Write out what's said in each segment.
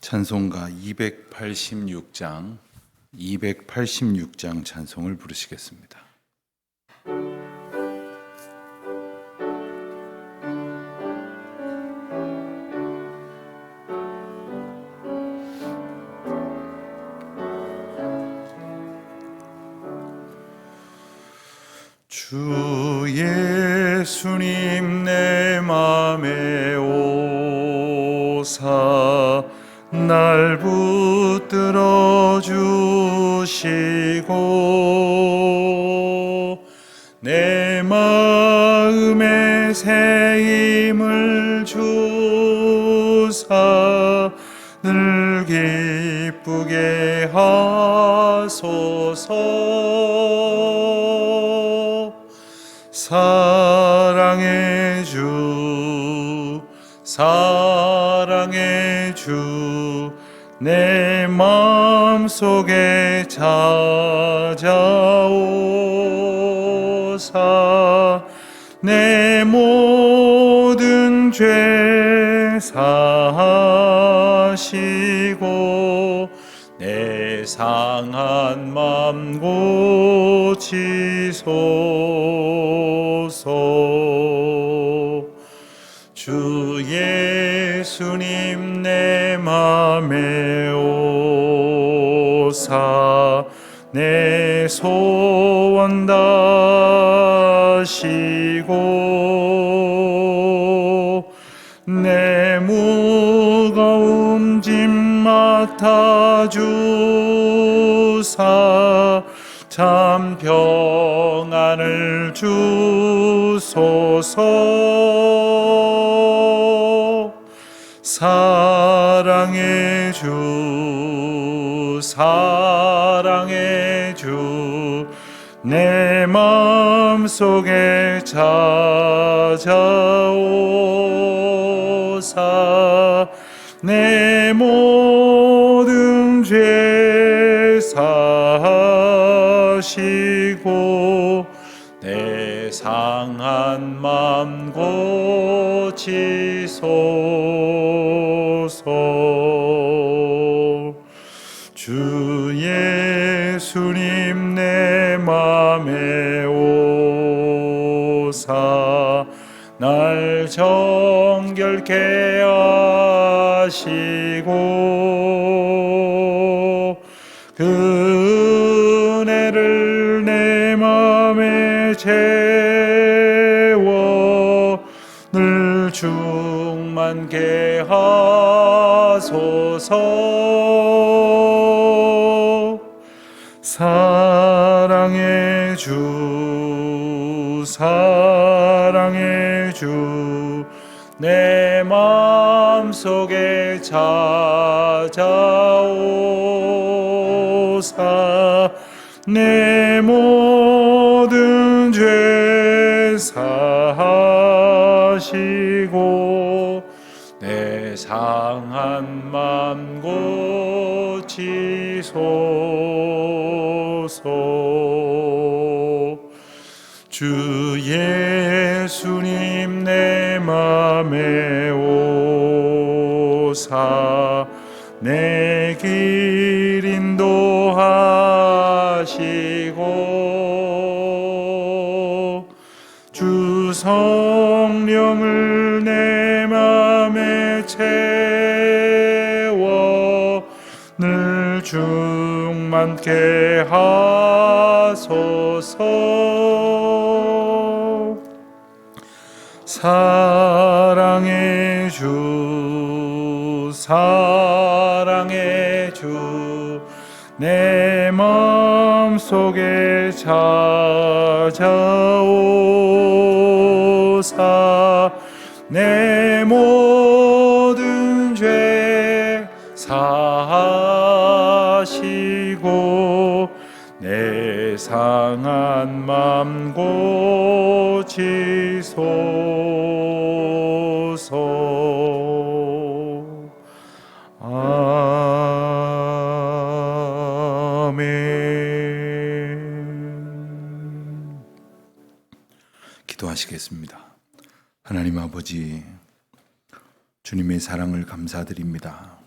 찬송가 286장 찬송을 부르시겠습니다. 주 예수님 내 맘에 오사 날 붙들어 주시고 내 마음에 새 힘을 주사 늘 기쁘게 하소서. 사랑의 주 내 마음속에 찾아오사 내 모든 죄 사하시고 내 상한 맘 고치소서. 주 예수님 내 맘에 오사 내 소원 다시고 내 무거움 짐 맡아주사 참 평안을 주소서. 사랑의 주 내 마음속에 찾아오사 내 모든 죄 사하시고 내 상한 맘 고치소서. 주 예수님 내 맘에 오사 날 정결케 하시고 그 은혜를 내 맘에 채워 늘 충만케 하소서. 사랑의 주 내 마음속에 찾아오사 내 모든 죄 사하시고 내 상한 맘 고치소서. 주 예수님 내 맘에 오사 내 길 인도하시고 주 성령을 내 맘에 채워 늘 충만케 하소서. 사랑의 주 내 마음속에 찾아오사 내 모든 죄 사하시고 내 상한 맘 고치소서. 아멘. 기도하시겠습니다. 하나님 아버지, 주님의 사랑을 감사드립니다.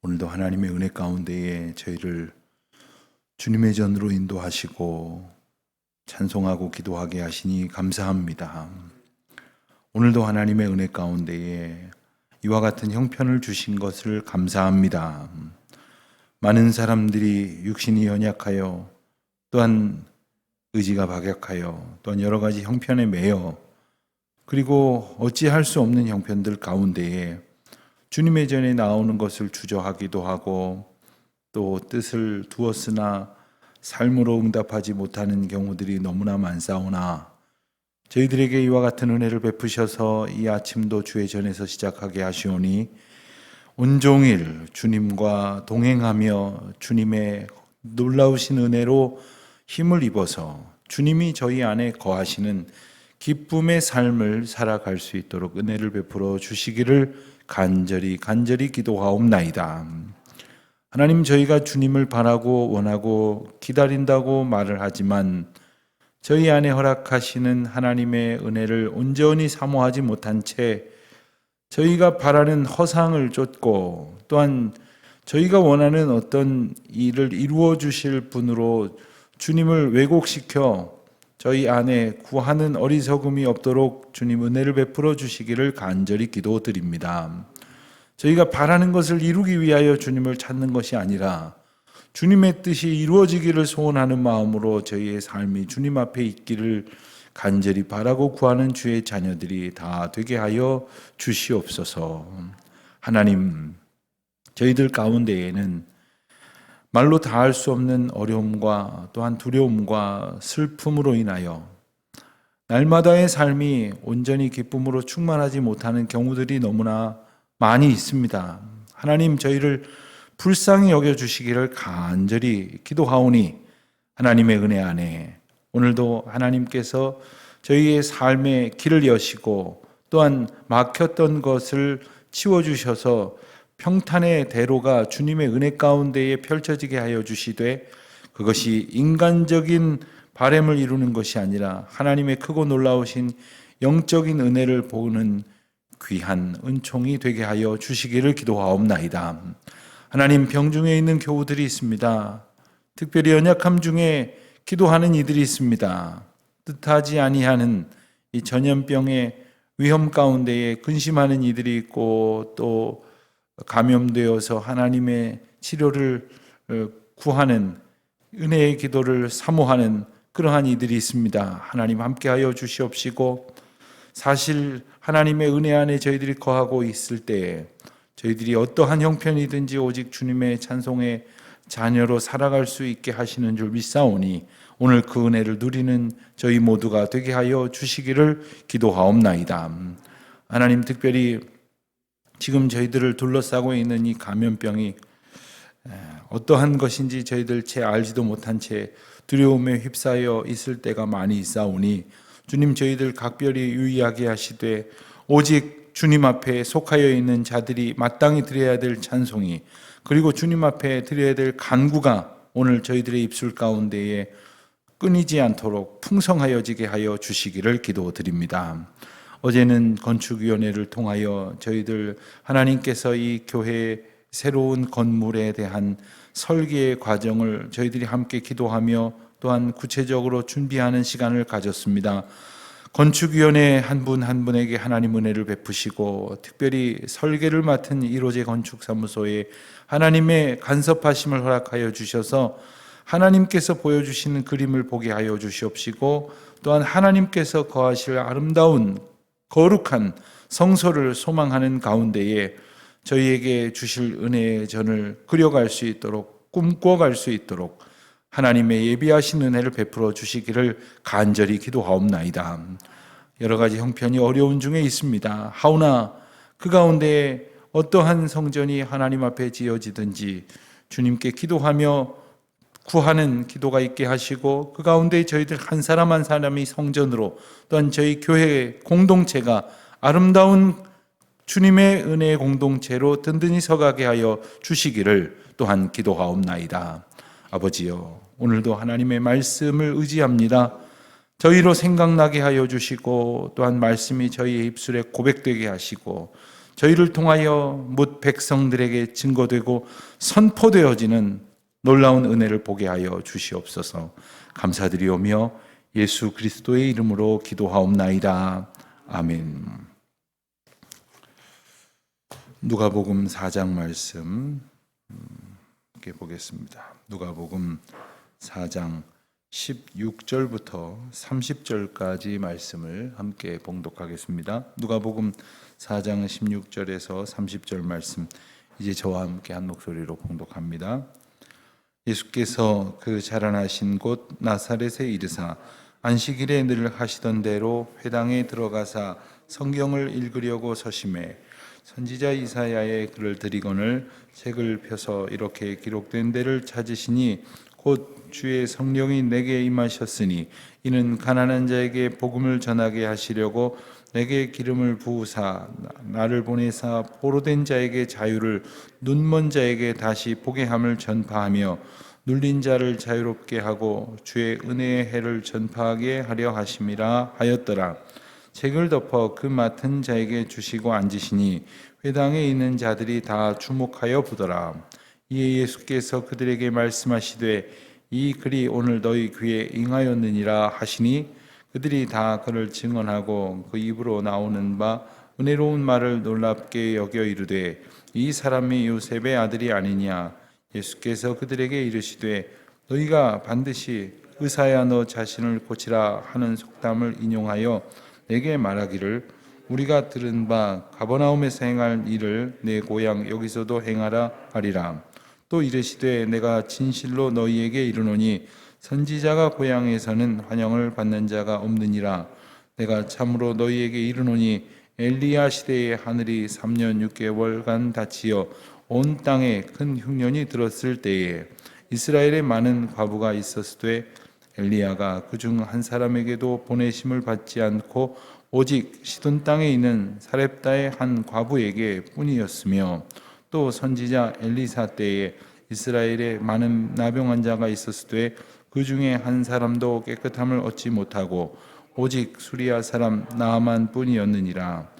오늘도 하나님의 은혜 가운데에 저희를 주님의 전으로 인도하시고 찬송하고 기도하게 하시니 감사합니다. 오늘도 하나님의 은혜 가운데에 이와 같은 형편을 주신 것을 감사합니다. 많은 사람들이 육신이 연약하여 또한 의지가 박약하여 또한 여러 가지 형편에 매여 그리고 어찌할 수 없는 형편들 가운데에 주님의 전에 나오는 것을 주저하기도 하고 또 뜻을 두었으나 삶으로 응답하지 못하는 경우들이 너무나 많사오나 저희들에게 이와 같은 은혜를 베푸셔서 이 아침도 주의 전에서 시작하게 하시오니 온종일 주님과 동행하며 주님의 놀라우신 은혜로 힘을 입어서 주님이 저희 안에 거하시는 기쁨의 삶을 살아갈 수 있도록 은혜를 베풀어 주시기를 간절히 기도하옵나이다. 하나님, 저희가 주님을 바라고 원하고 기다린다고 말을 하지만 저희 안에 허락하시는 하나님의 은혜를 온전히 사모하지 못한 채 저희가 바라는 허상을 쫓고 또한 저희가 원하는 어떤 일을 이루어 주실 분으로 주님을 왜곡시켜 저희 안에 구하는 어리석음이 없도록 주님 은혜를 베풀어 주시기를 간절히 기도드립니다. 저희가 바라는 것을 이루기 위하여 주님을 찾는 것이 아니라 주님의 뜻이 이루어지기를 소원하는 마음으로 저희의 삶이 주님 앞에 있기를 간절히 바라고 구하는 주의 자녀들이 다 되게 하여 주시옵소서. 하나님, 저희들 가운데에는 말로 다할 수 없는 어려움과 또한 두려움과 슬픔으로 인하여 날마다의 삶이 온전히 기쁨으로 충만하지 못하는 경우들이 너무나 많이 있습니다. 하나님, 저희를 불쌍히 여겨주시기를 간절히 기도하오니 하나님의 은혜 안에 오늘도 하나님께서 저희의 삶의 길을 여시고 또한 막혔던 것을 치워주셔서 평탄의 대로가 주님의 은혜 가운데에 펼쳐지게 하여 주시되 그것이 인간적인 바램을 이루는 것이 아니라 하나님의 크고 놀라우신 영적인 은혜를 보는 귀한 은총이 되게 하여 주시기를 기도하옵나이다. 하나님, 병중에 있는 교우들이 있습니다. 특별히 연약함 중에 기도하는 이들이 있습니다. 뜻하지 아니하는 이 전염병의 위험 가운데에 근심하는 이들이 있고 또 감염되어서 하나님의 치료를 구하는 은혜의 기도를 사모하는 그러한 이들이 있습니다. 하나님 함께하여 주시옵시고 사실 하나님의 은혜 안에 저희들이 거하고 있을 때에 저희들이 어떠한 형편이든지 오직 주님의 찬송의 자녀로 살아갈 수 있게 하시는 줄 믿사오니 오늘 그 은혜를 누리는 저희 모두가 되게 하여 주시기를 기도하옵나이다. 하나님, 특별히 지금 저희들을 둘러싸고 있는 이 감염병이 어떠한 것인지 저희들 채 알지도 못한 채 두려움에 휩싸여 있을 때가 많이 있사오니 주님, 저희들 각별히 유의하게 하시되 오직 주님 앞에 속하여 있는 자들이 마땅히 드려야 될 찬송이 그리고 주님 앞에 드려야 될 간구가 오늘 저희들의 입술 가운데에 끊이지 않도록 풍성하여지게 하여 주시기를 기도드립니다. 어제는 건축위원회를 통하여 저희들 하나님께서 이 교회의 새로운 건물에 대한 설계의 과정을 저희들이 함께 기도하며 또한 구체적으로 준비하는 시간을 가졌습니다. 건축위원회 한 분 한 분에게 하나님 은혜를 베푸시고 특별히 설계를 맡은 1호제 건축사무소에 하나님의 간섭하심을 허락하여 주셔서 하나님께서 보여주시는 그림을 보게 하여 주시옵시고 또한 하나님께서 거하실 아름다운 거룩한 성소를 소망하는 가운데에 저희에게 주실 은혜의 전을 그려갈 수 있도록 꿈꿔갈 수 있도록 하나님의 예비하신 은혜를 베풀어 주시기를 간절히 기도하옵나이다. 여러 가지 형편이 어려운 중에 있습니다. 하오나 그 가운데 어떠한 성전이 하나님 앞에 지어지든지 주님께 기도하며 구하는 기도가 있게 하시고 그 가운데 저희들 한 사람 한 사람이 성전으로 또한 저희 교회 공동체가 아름다운 주님의 은혜의 공동체로 든든히 서가게 하여 주시기를 또한 기도하옵나이다. 아버지여, 오늘도 하나님의 말씀을 의지합니다. 저희로 생각나게 하여 주시고 또한 말씀이 저희의 입술에 고백되게 하시고 저희를 통하여 뭇 백성들에게 증거되고 선포되어지는 놀라운 은혜를 보게 하여 주시옵소서. 감사드리오며 예수 그리스도의 이름으로 기도하옵나이다. 아멘. 누가복음 4장 말씀 함께 보겠습니다. 누가복음 4장 16절부터 30절까지 말씀을 함께 봉독하겠습니다. 누가복음 4장 16절에서 30절 말씀, 이제 저와 함께 한 목소리로 봉독합니다. 예수께서 그 자라나신 곳 나사렛에 이르사 안식일에 늘 하시던 대로 회당에 들어가사 성경을 읽으려고 서심해 선지자 이사야의 글을 들이거늘 책을 펴서 이렇게 기록된 데를 찾으시니 곧 주의 성령이 내게 임하셨으니 이는 가난한 자에게 복음을 전하게 하시려고 내게 기름을 부으사 나를 보내사 포로된 자에게 자유를, 눈먼 자에게 다시 보게 함을 전파하며 눌린 자를 자유롭게 하고 주의 은혜의 해를 전파하게 하려 하심이라 하였더라. 책을 덮어 그 맡은 자에게 주시고 앉으시니 회당에 있는 자들이 다 주목하여 보더라. 이에 예수께서 그들에게 말씀하시되 이 글이 오늘 너희 귀에 응하였느니라 하시니 그들이 다 그를 증언하고 그 입으로 나오는 바 은혜로운 말을 놀랍게 여겨 이르되 이 사람이 요셉의 아들이 아니냐. 예수께서 그들에게 이르시되 너희가 반드시 의사야 너 자신을 고치라 하는 속담을 인용하여 내게 말하기를 우리가 들은 바 가버나움에서 행할 일을 내 고향 여기서도 행하라 하리라. 또 이르시되 내가 진실로 너희에게 이르노니 선지자가 고향에서는 환영을 받는 자가 없느니라. 내가 참으로 너희에게 이르노니 엘리야 시대에 하늘이 3년 6개월간 닫히어 온 땅에 큰 흉년이 들었을 때에 이스라엘에 많은 과부가 있었으되 엘리야가 그중 한 사람에게도 보내심을 받지 않고 오직 시돈 땅에 있는 사렙다의 한 과부에게 뿐이었으며 또 선지자 엘리사 때에 이스라엘에 많은 나병 환자가 있었으되 그 중에 한 사람도 깨끗함을 얻지 못하고 오직 수리아 사람 나아만 뿐이었느니라.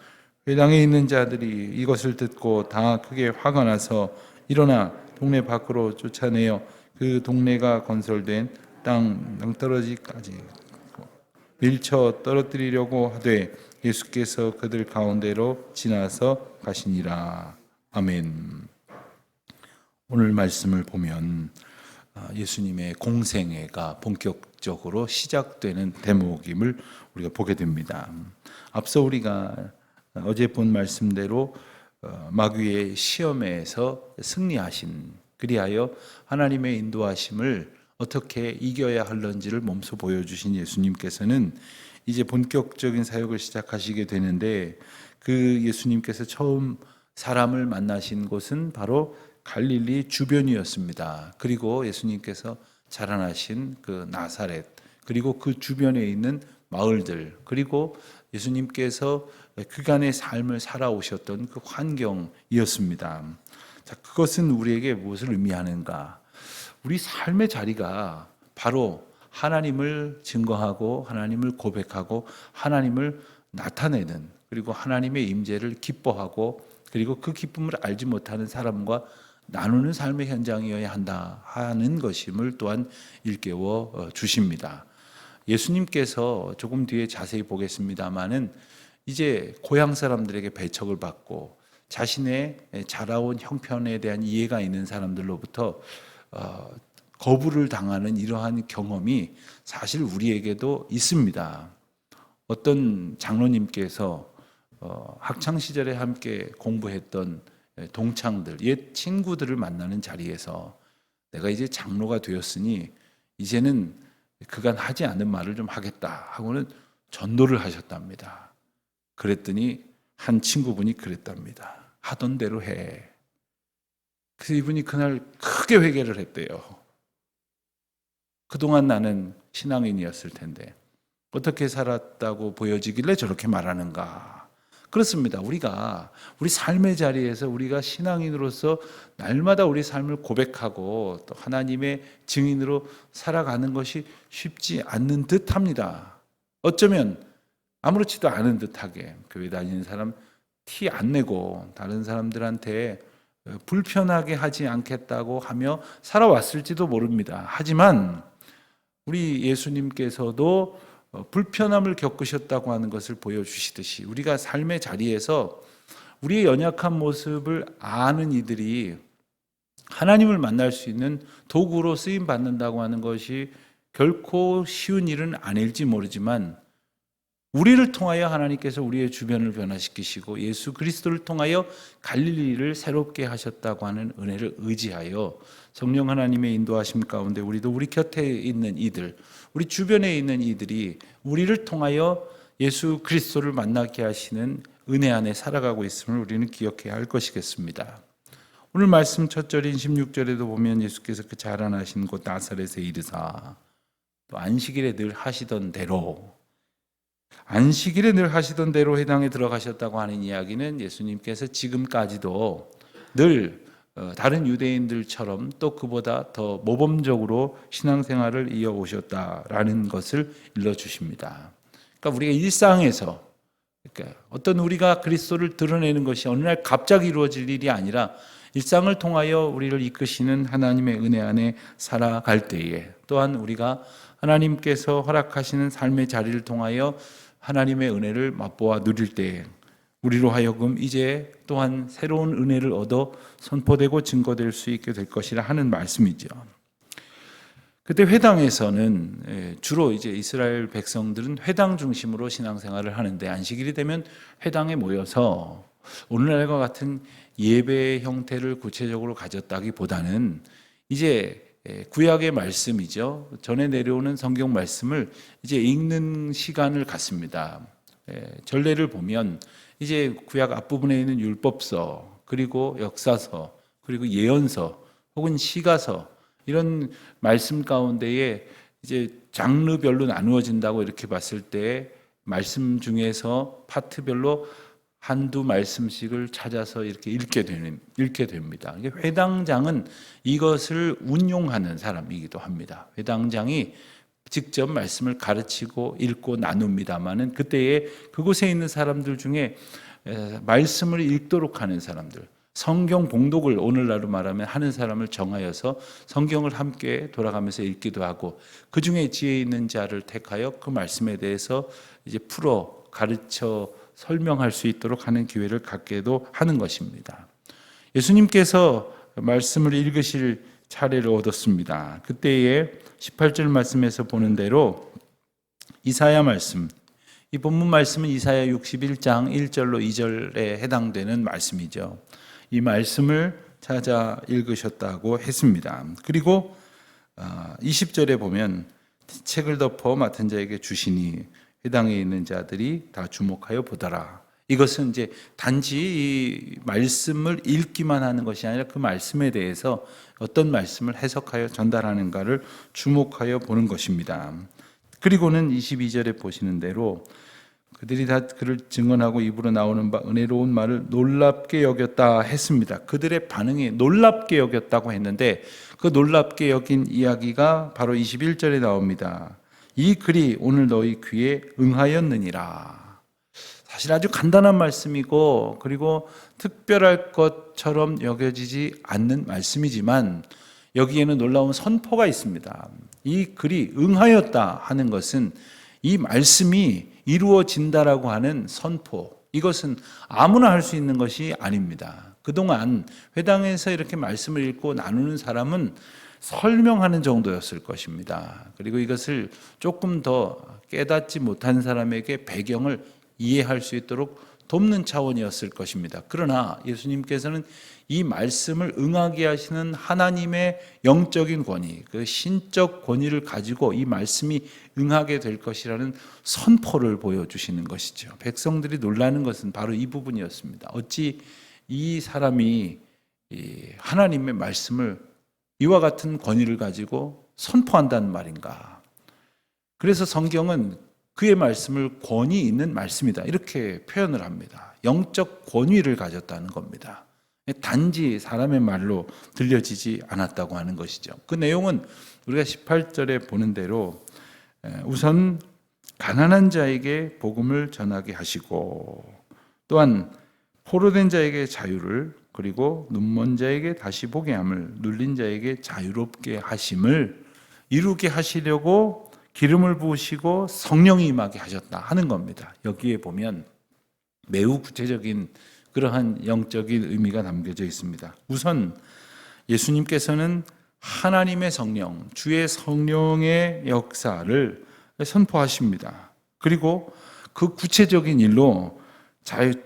회당에 있는 자들이 이것을 듣고 다 크게 화가 나서 일어나 동네 밖으로 쫓아내어 그 동네가 건설된 땅 낭떠러지까지 밀쳐 떨어뜨리려고 하되 예수께서 그들 가운데로 지나서 가시니라. 아멘. 오늘 말씀을 보면 예수님의 공생애가 본격적으로 시작되는 대목임을 우리가 보게 됩니다. 앞서 우리가 어제 본 말씀대로 마귀의 시험에서 승리하신, 그리하여 하나님의 인도하심을 어떻게 이겨야 할런지를 몸소 보여주신 예수님께서는 이제 본격적인 사역을 시작하시게 되는데, 그 예수님께서 처음 사람을 만나신 곳은 바로 갈릴리 주변이었습니다. 그리고 예수님께서 자라나신 그 나사렛, 그리고 그 주변에 있는 마을들, 그리고 예수님께서 그간의 삶을 살아오셨던 그 환경이었습니다. 자, 그것은 우리에게 무엇을 의미하는가? 우리 삶의 자리가 바로 하나님을 증거하고 하나님을 고백하고 하나님을 나타내는, 그리고 하나님의 임재를 기뻐하고 그리고 그 기쁨을 알지 못하는 사람과 나누는 삶의 현장이어야 한다 하는 것임을 또한 일깨워 주십니다. 예수님께서 조금 뒤에 자세히 보겠습니다마는 이제 고향 사람들에게 배척을 받고 자신의 자라온 형편에 대한 이해가 있는 사람들로부터 거부를 당하는 이러한 경험이 사실 우리에게도 있습니다. 어떤 장로님께서 학창 시절에 함께 공부했던 동창들, 옛 친구들을 만나는 자리에서 내가 이제 장로가 되었으니 이제는 그간 하지 않은 말을 좀 하겠다 하고는 전도를 하셨답니다. 그랬더니 한 친구분이 그랬답니다. 하던 대로 해. 그래서 이분이 그날 크게 회개를 했대요. 그동안 나는 신앙인이었을 텐데 어떻게 살았다고 보여지길래 저렇게 말하는가. 그렇습니다. 우리가 우리 삶의 자리에서 우리가 신앙인으로서 날마다 우리 삶을 고백하고 또 하나님의 증인으로 살아가는 것이 쉽지 않는 듯합니다. 어쩌면 아무렇지도 않은 듯하게 교회 다니는 사람 티 안 내고 다른 사람들한테 불편하게 하지 않겠다고 하며 살아왔을지도 모릅니다. 하지만 우리 예수님께서도 불편함을 겪으셨다고 하는 것을 보여주시듯이 우리가 삶의 자리에서 우리의 연약한 모습을 아는 이들이 하나님을 만날 수 있는 도구로 쓰임 받는다고 하는 것이 결코 쉬운 일은 아닐지 모르지만 우리를 통하여 하나님께서 우리의 주변을 변화시키시고 예수 그리스도를 통하여 갈릴리를 새롭게 하셨다고 하는 은혜를 의지하여 성령 하나님의 인도하심 가운데 우리도 우리 곁에 있는 이들, 우리 주변에 있는 이들이 우리를 통하여 예수 그리스도를 만나게 하시는 은혜 안에 살아가고 있음을 우리는 기억해야 할 것이겠습니다. 오늘 말씀 첫 절인 16절에도 보면 예수께서 그 자라나신 곳 나사렛에 이르사 또 안식일에 늘 하시던 대로 회당에 들어가셨다고 하는 이야기는 예수님께서 지금까지도 늘 다른 유대인들처럼 또 그보다 더 모범적으로 신앙생활을 이어오셨다라는 것을 일러주십니다. 그러니까 우리가 일상에서 어떤 우리가 그리스도를 드러내는 것이 어느 날 갑자기 이루어질 일이 아니라 일상을 통하여 우리를 이끄시는 하나님의 은혜 안에 살아갈 때에 또한 우리가 하나님께서 허락하시는 삶의 자리를 통하여 하나님의 은혜를 맛보아 누릴 때에 우리로 하여금 이제 또한 새로운 은혜를 얻어 선포되고 증거될 수 있게 될 것이라 하는 말씀이죠. 그때 회당에서는 주로 이제 이스라엘 백성들은 회당 중심으로 신앙생활을 하는데 안식일이 되면 회당에 모여서 오늘날과 같은 예배의 형태를 구체적으로 가졌다기보다는 이제 구약의 말씀이죠. 전에 내려오는 성경 말씀을 이제 읽는 시간을 갖습니다. 전례를 보면 이제 구약 앞부분에 있는 율법서, 그리고 역사서, 그리고 예언서, 혹은 시가서 이런 말씀 가운데에 이제 장르별로 나누어진다고 이렇게 봤을 때 말씀 중에서 파트별로 한두 말씀씩을 찾아서 이렇게 읽게 됩니다. 회당장은 이것을 운용하는 사람이기도 합니다. 회당장이 직접 말씀을 가르치고 읽고 나눕니다만은 그때에 그곳에 있는 사람들 중에 말씀을 읽도록 하는 사람들, 성경 봉독을 오늘날로 말하면 하는 사람을 정하여서 성경을 함께 돌아가면서 읽기도 하고 그 중에 지혜 있는 자를 택하여 그 말씀에 대해서 이제 풀어 가르쳐 설명할 수 있도록 하는 기회를 갖게도 하는 것입니다. 예수님께서 말씀을 읽으실 차례를 얻었습니다. 그때에 18절 말씀에서 보는 대로 이사야 말씀, 이 본문 말씀은 이사야 61장 1절로 2절에 해당되는 말씀이죠. 이 말씀을 찾아 읽으셨다고 했습니다. 그리고 20절에 보면 책을 덮어 맡은 자에게 주시니 회당에 있는 자들이 다 주목하여 보더라. 이것은 이제 단지 이 말씀을 읽기만 하는 것이 아니라 그 말씀에 대해서 어떤 말씀을 해석하여 전달하는가를 주목하여 보는 것입니다. 그리고는 22절에 보시는 대로 그들이 다 그를 증언하고 입으로 나오는 바 은혜로운 말을 놀랍게 여겼다 했습니다. 그들의 반응이 놀랍게 여겼다고 했는데 그 놀랍게 여긴 이야기가 바로 21절에 나옵니다. 이 글이 오늘 너희 귀에 응하였느니라. 사실 아주 간단한 말씀이고 그리고 특별할 것처럼 여겨지지 않는 말씀이지만 여기에는 놀라운 선포가 있습니다. 이 글이 응하였다 하는 것은 이 말씀이 이루어진다라고 하는 선포, 이것은 아무나 할 수 있는 것이 아닙니다. 그동안 회당에서 이렇게 말씀을 읽고 나누는 사람은 설명하는 정도였을 것입니다. 그리고 이것을 조금 더 깨닫지 못한 사람에게 배경을 이해할 수 있도록 돕는 차원이었을 것입니다. 그러나 예수님께서는 이 말씀을 응하게 하시는 하나님의 영적인 권위, 그 신적 권위를 가지고 이 말씀이 응하게 될 것이라는 선포를 보여주시는 것이죠. 백성들이 놀라는 것은 바로 이 부분이었습니다. 어찌 이 사람이 하나님의 말씀을 이와 같은 권위를 가지고 선포한다는 말인가? 그래서 성경은 그의 말씀을 권위 있는 말씀이다 이렇게 표현을 합니다. 영적 권위를 가졌다는 겁니다. 단지 사람의 말로 들려지지 않았다고 하는 것이죠. 그 내용은 우리가 18절에 보는 대로 우선 가난한 자에게 복음을 전하게 하시고 또한 포로된 자에게 자유를, 그리고 눈먼 자에게 다시 보게 함을, 눌린 자에게 자유롭게 하심을 이루게 하시려고 기름을 부으시고 성령이 임하게 하셨다 하는 겁니다. 여기에 보면 매우 구체적인 그러한 영적인 의미가 담겨져 있습니다. 우선 예수님께서는 하나님의 성령, 주의 성령의 역사를 선포하십니다. 그리고 그 구체적인 일로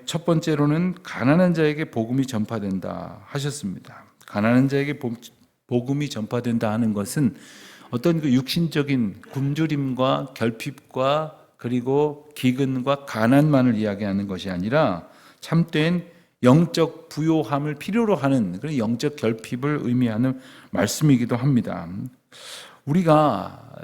첫 번째로는 가난한 자에게 복음이 전파된다 하셨습니다. 가난한 자에게 복음이 전파된다 하는 것은 어떤 그 육신적인 굶주림과 결핍과 그리고 기근과 가난만을 이야기하는 것이 아니라 참된 영적 부요함을 필요로 하는 그런 영적 결핍을 의미하는 말씀이기도 합니다. 우리가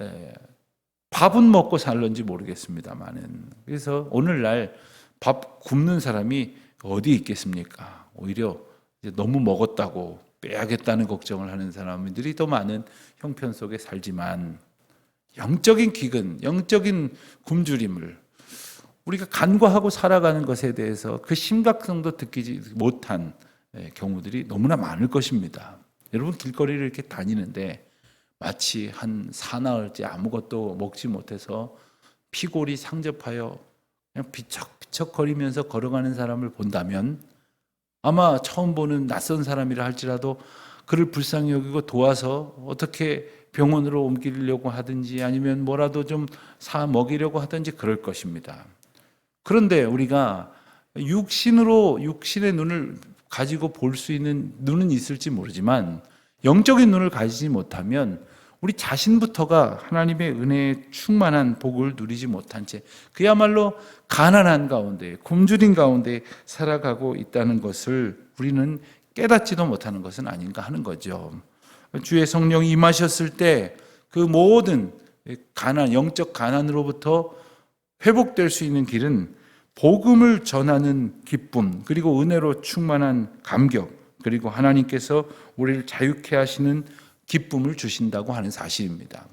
밥은 먹고 살는지 모르겠습니다만은, 그래서 오늘날 밥 굶는 사람이 어디 있겠습니까? 오히려 너무 먹었다고 빼야겠다는 걱정을 하는 사람들이 더 많은 형편 속에 살지만, 영적인 기근, 영적인 굶주림을 우리가 간과하고 살아가는 것에 대해서 그 심각성도 느끼지 못한 경우들이 너무나 많을 것입니다. 여러분, 길거리를 이렇게 다니는데 마치 한 사나흘째 아무것도 먹지 못해서 피골이 상접하여 그냥 비척비척거리면서 걸어가는 사람을 본다면, 아마 처음 보는 낯선 사람이라 할지라도 그를 불쌍히 여기고 도와서 어떻게 병원으로 옮기려고 하든지 아니면 뭐라도 좀 사 먹이려고 하든지 그럴 것입니다. 그런데 우리가 육신의 눈을 가지고 볼 수 있는 눈은 있을지 모르지만 영적인 눈을 가지지 못하면 우리 자신부터가 하나님의 은혜에 충만한 복을 누리지 못한 채 그야말로 가난한 가운데, 굶주린 가운데 살아가고 있다는 것을 우리는 깨닫지도 못하는 것은 아닌가 하는 거죠. 주의 성령이 임하셨을 때 그 모든 영적 가난으로부터 회복될 수 있는 길은 복음을 전하는 기쁨, 그리고 은혜로 충만한 감격, 그리고 하나님께서 우리를 자유케 하시는 기쁨을 주신다고 하는 사실입니다.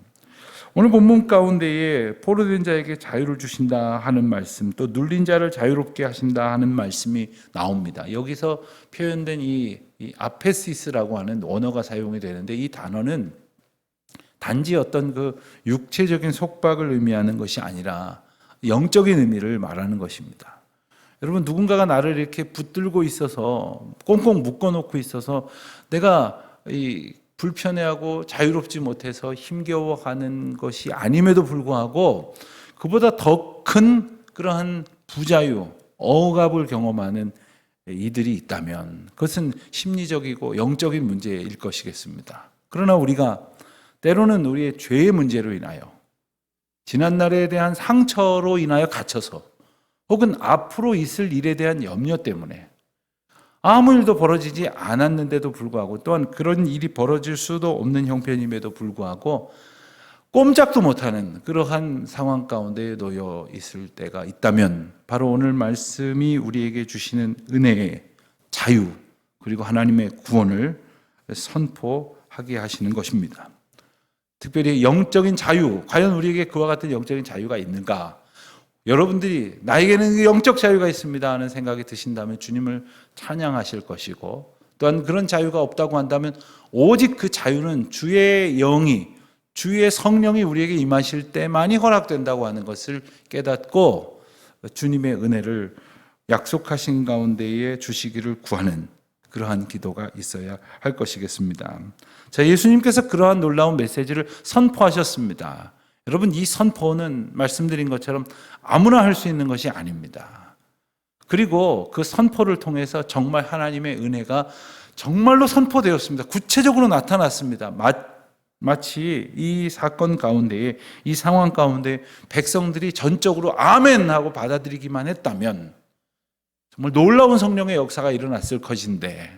오늘 본문 가운데에 포로된 자에게 자유를 주신다 하는 말씀, 또 눌린 자를 자유롭게 하신다 하는 말씀이 나옵니다. 여기서 표현된 이 아페시스라고 하는 언어가 사용이 되는데, 이 단어는 단지 어떤 그 육체적인 속박을 의미하는 것이 아니라 영적인 의미를 말하는 것입니다. 여러분, 누군가가 나를 이렇게 붙들고 있어서 꽁꽁 묶어놓고 있어서 내가 불편해하고 자유롭지 못해서 힘겨워하는 것이 아님에도 불구하고 그보다 더 큰 그러한 부자유, 억압을 경험하는 이들이 있다면 그것은 심리적이고 영적인 문제일 것이겠습니다. 그러나 우리가 때로는 우리의 죄의 문제로 인하여, 지난날에 대한 상처로 인하여 갇혀서, 혹은 앞으로 있을 일에 대한 염려 때문에 아무 일도 벌어지지 않았는데도 불구하고, 또한 그런 일이 벌어질 수도 없는 형편임에도 불구하고 꼼짝도 못하는 그러한 상황 가운데 놓여 있을 때가 있다면, 바로 오늘 말씀이 우리에게 주시는 은혜의 자유, 그리고 하나님의 구원을 선포하게 하시는 것입니다. 특별히 영적인 자유, 과연 우리에게 그와 같은 영적인 자유가 있는가? 여러분들이 나에게는 영적 자유가 있습니다 하는 생각이 드신다면 주님을 찬양하실 것이고, 또한 그런 자유가 없다고 한다면 오직 그 자유는 주의 영이, 주의 성령이 우리에게 임하실 때만이 허락된다고 하는 것을 깨닫고 주님의 은혜를 약속하신 가운데에 주시기를 구하는 그러한 기도가 있어야 할 것이겠습니다. 자, 예수님께서 그러한 놀라운 메시지를 선포하셨습니다. 여러분, 이 선포는 말씀드린 것처럼 아무나 할 수 있는 것이 아닙니다. 그리고 그 선포를 통해서 정말 하나님의 은혜가 정말로 선포되었습니다. 구체적으로 나타났습니다. 마치 이 사건 가운데에, 이 상황 가운데 백성들이 전적으로 아멘 하고 받아들이기만 했다면 정말 놀라운 성령의 역사가 일어났을 것인데,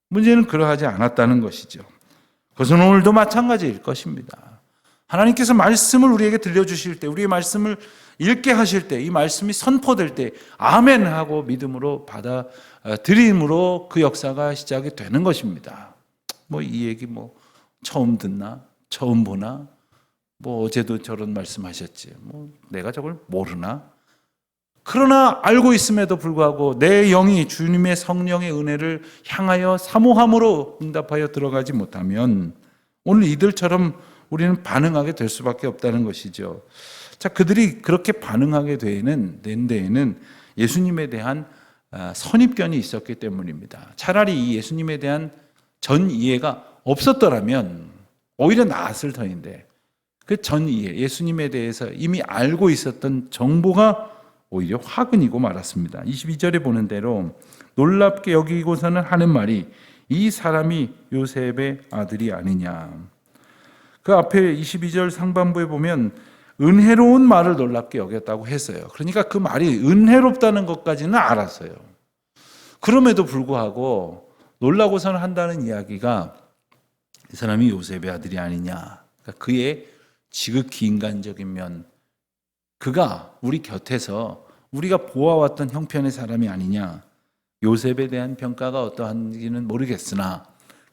문제는 그러하지 않았다는 것이죠. 그것은 오늘도 마찬가지일 것입니다. 하나님께서 말씀을 우리에게 들려주실 때, 우리의 말씀을 읽게 하실 때, 이 말씀이 선포될 때 아멘 하고 믿음으로 받아들임으로 그 역사가 시작이 되는 것입니다. 이 얘기 처음 듣나? 처음 보나? 어제도 저런 말씀하셨지. 내가 저걸 모르나? 그러나 알고 있음에도 불구하고 내 영이 주님의 성령의 은혜를 향하여 사모함으로 응답하여 들어가지 못하면 오늘 이들처럼 우리는 반응하게 될 수밖에 없다는 것이죠. 자, 그들이 그렇게 반응하게 된 데에는 예수님에 대한 선입견이 있었기 때문입니다. 차라리 이 예수님에 대한 전 이해가 없었더라면 오히려 나았을 터인데 그 전 이해, 예수님에 대해서 이미 알고 있었던 정보가 오히려 화근이고 말았습니다. 22절에 보는 대로 놀랍게 여기고서는 하는 말이 이 사람이 요셉의 아들이 아니냐. 그 앞에 22절 상반부에 보면 은혜로운 말을 놀랍게 여겼다고 했어요. 그러니까 그 말이 은혜롭다는 것까지는 알았어요. 그럼에도 불구하고 놀라고서는 한다는 이야기가 이 사람이 요셉의 아들이 아니냐. 그러니까 그의 지극히 인간적인 면, 그가 우리 곁에서 우리가 보아왔던 형편의 사람이 아니냐. 요셉에 대한 평가가 어떠한지는 모르겠으나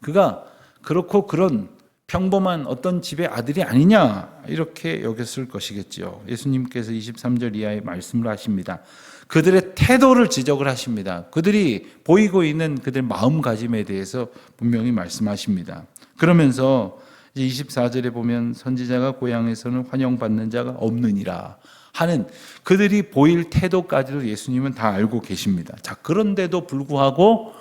그가 그렇고 그런 평범한 어떤 집의 아들이 아니냐 이렇게 여겼을 것이겠죠. 예수님께서 23절 이하에 말씀을 하십니다. 그들의 태도를 지적을 하십니다. 그들이 보이고 있는 그들의 마음가짐에 대해서 분명히 말씀하십니다. 그러면서 24절에 보면 선지자가 고향에서는 환영받는 자가 없느니라 하는 그들이 보일 태도까지도 예수님은 다 알고 계십니다. 자, 그런데도 불구하고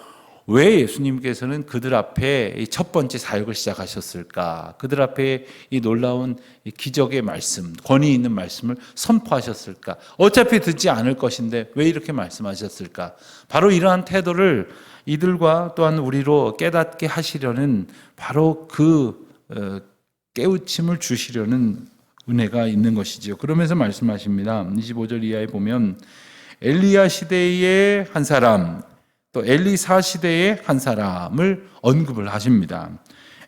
왜 예수님께서는 그들 앞에 첫 번째 사역을 시작하셨을까? 그들 앞에 이 놀라운 기적의 말씀, 권위 있는 말씀을 선포하셨을까? 어차피 듣지 않을 것인데 왜 이렇게 말씀하셨을까? 바로 이러한 태도를 이들과 또한 우리로 깨닫게 하시려는 바로 그 깨우침을 주시려는 은혜가 있는 것이지요. 그러면서 말씀하십니다. 25절 이하에 보면 엘리야 시대의 한 사람, 또 엘리사 시대의 한 사람을 언급을 하십니다.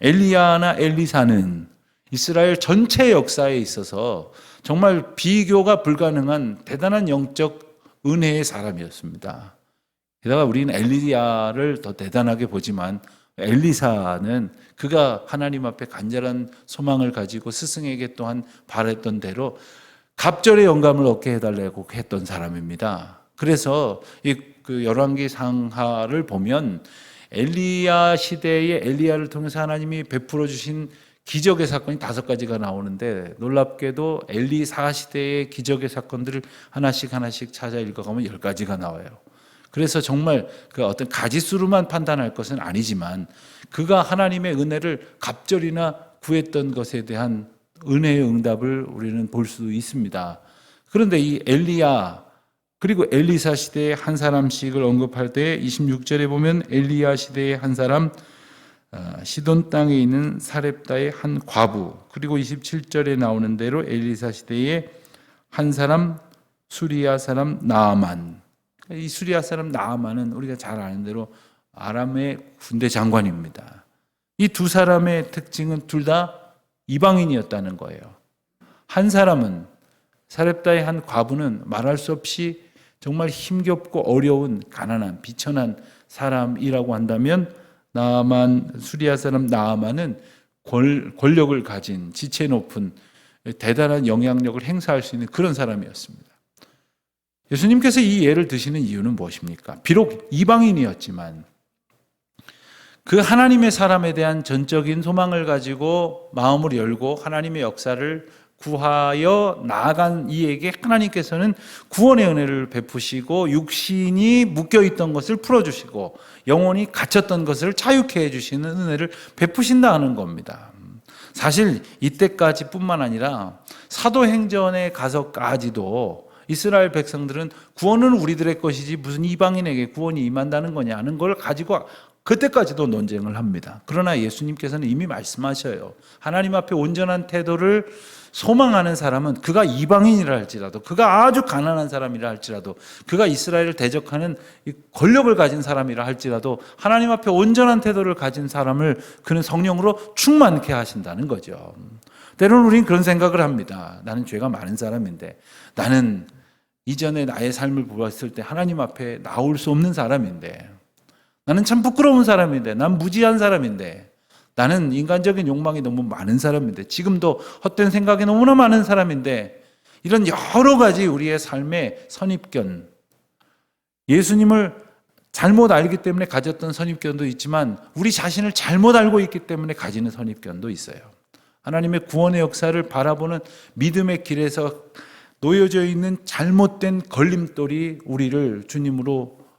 엘리야나 엘리사는 이스라엘 전체 역사에 있어서 정말 비교가 불가능한 대단한 영적 은혜의 사람이었습니다. 게다가 우리는 엘리야를 더 대단하게 보지만 엘리사는 그가 하나님 앞에 간절한 소망을 가지고 스승에게 또한 바랬던 대로 갑절의 영감을 얻게 해달라고 했던 사람입니다. 그래서 그 열왕기 상하를 보면 엘리야 시대의 엘리야를 통해서 하나님이 베풀어 주신 기적의 사건이 5가지가 나오는데 놀랍게도 엘리사 시대의 기적의 사건들을 하나씩 찾아 읽어가면 10가지가 나와요. 그래서 정말 그 어떤 가지수로만 판단할 것은 아니지만 그가 하나님의 은혜를 갑절이나 구했던 것에 대한 은혜의 응답을 우리는 볼 수 있습니다. 그런데 이 엘리야 그리고 엘리사 시대의 한 사람씩을 언급할 때 26절에 보면 엘리야 시대의 한 사람, 시돈 땅에 있는 사렙다의 한 과부, 그리고 27절에 나오는 대로 엘리사 시대의 한 사람, 수리아 사람 나아만. 이 수리아 사람 나아만은 우리가 잘 아는 대로 아람의 군대 장관입니다. 이 두 사람의 특징은 둘 다 이방인이었다는 거예요. 한 사람은 사렙다의 한 과부는 말할 수 없이 정말 힘겹고 어려운 가난한 비천한 사람이라고 한다면 나아만 수리아 사람 나아만은 권력을 가진 지체 높은 대단한 영향력을 행사할 수 있는 그런 사람이었습니다. 예수님께서 이 예를 드시는 이유는 무엇입니까? 비록 이방인이었지만 그 하나님의 사람에 대한 전적인 소망을 가지고 마음을 열고 하나님의 역사를 구하여 나아간 이에게 하나님께서는 구원의 은혜를 베푸시고 육신이 묶여있던 것을 풀어주시고 영혼이 갇혔던 것을 자유케 해주시는 은혜를 베푸신다는 겁니다. 사실 이때까지 뿐만 아니라 사도행전에 가서까지도 이스라엘 백성들은 구원은 우리들의 것이지 무슨 이방인에게 구원이 임한다는 거냐는 걸 가지고 그때까지도 논쟁을 합니다. 그러나 예수님께서는 이미 말씀하셔요. 하나님 앞에 온전한 태도를 소망하는 사람은 그가 이방인이라 할지라도 그가 아주 가난한 사람이라 할지라도 그가 이스라엘을 대적하는 권력을 가진 사람이라 할지라도 하나님 앞에 온전한 태도를 가진 사람을 그는 성령으로 충만케 하신다는 거죠. 때로는 우리는 그런 생각을 합니다. 나는 죄가 많은 사람인데 나는 이전에 나의 삶을 보았을 때 하나님 앞에 나올 수 없는 사람인데 나는 참 부끄러운 사람인데 난 무지한 사람인데 나는 인간적인 욕망이 너무 많은 사람인데 지금도 헛된 생각이 너무나 많은 사람인데 이런 여러 가지 우리의 삶의 선입견, 예수님을 잘못 알기 때문에 가졌던 선입견도 있지만 우리 자신을 잘못 알고 있기 때문에 가지는 선입견도 있어요. 하나님의 구원의 역사를 바라보는 믿음의 길에서 놓여져 있는 잘못된 걸림돌이 우리를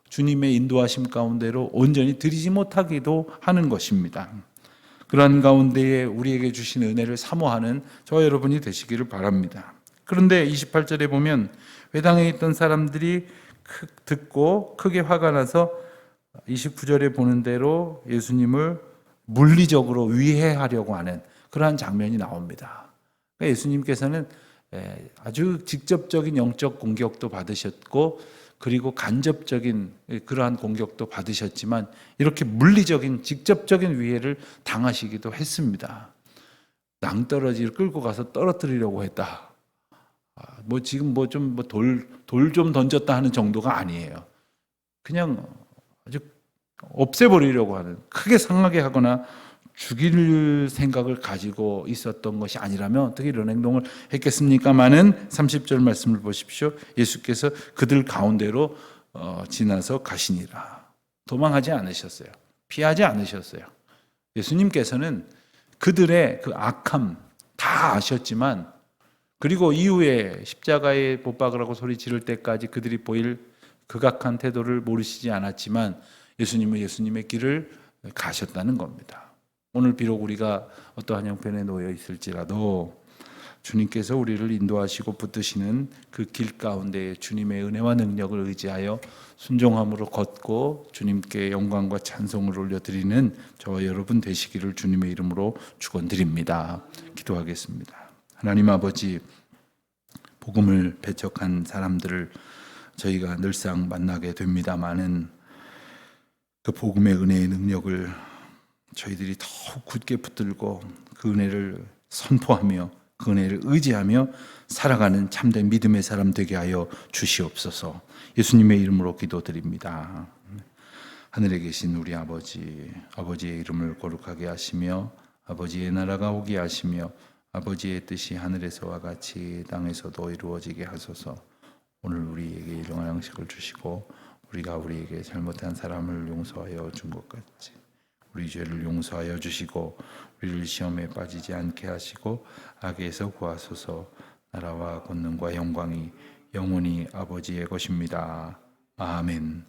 주님의 인도하심 가운데로 온전히 들이지 못하기도 하는 것입니다. 그러한 가운데에 우리에게 주신 은혜를 사모하는 저와 여러분이 되시기를 바랍니다. 그런데 28절에 보면 회당에 있던 사람들이 듣고 크게 화가 나서 29절에 보는 대로 예수님을 물리적으로 위해하려고 하는 그러한 장면이 나옵니다. 예수님께서는 아주 직접적인 영적 공격도 받으셨고 그리고 간접적인 그러한 공격도 받으셨지만 이렇게 물리적인 직접적인 위해를 당하시기도 했습니다. 낭떠러지를 끌고 가서 떨어뜨리려고 했다. 지금 돌 좀 던졌다 하는 정도가 아니에요. 그냥 아주 없애버리려고 하는, 크게 상하게 하거나 죽일 생각을 가지고 있었던 것이 아니라면 어떻게 이런 행동을 했겠습니까마는 30절 말씀을 보십시오. 예수께서 그들 가운데로 지나서 가시니라. 도망하지 않으셨어요. 피하지 않으셨어요. 예수님께서는 그들의 그 악함 다 아셨지만, 그리고 이후에 십자가에 못 박으라고 소리 지를 때까지 그들이 보일 극악한 태도를 모르시지 않았지만 예수님은 예수님의 길을 가셨다는 겁니다. 오늘 비록 우리가 어떠한 형편에 놓여 있을지라도 주님께서 우리를 인도하시고 붙드시는 그 길 가운데 주님의 은혜와 능력을 의지하여 순종함으로 걷고 주님께 영광과 찬송을 올려드리는 저와 여러분 되시기를 주님의 이름으로 축원드립니다. 기도하겠습니다. 하나님 아버지, 복음을 배척한 사람들을 저희가 늘상 만나게 됩니다마는 그 복음의 은혜의 능력을 저희들이 더욱 굳게 붙들고 그 은혜를 선포하며 그 은혜를 의지하며 살아가는 참된 믿음의 사람 되게 하여 주시옵소서. 예수님의 이름으로 기도드립니다. 하늘에 계신 우리 아버지, 아버지의 이름을 거룩하게 하시며 아버지의 나라가 오게 하시며 아버지의 뜻이 하늘에서와 같이 땅에서도 이루어지게 하소서. 오늘 우리에게 일용할 양식을 주시고 우리가 우리에게 잘못한 사람을 용서하여 준 것 같이 우리 죄를 용서하여 주시고 우리를 시험에 빠지지 않게 하시고 악에서 구하소서. 나라와 권능과 영광이 영원히 아버지의 것입니다. 아멘.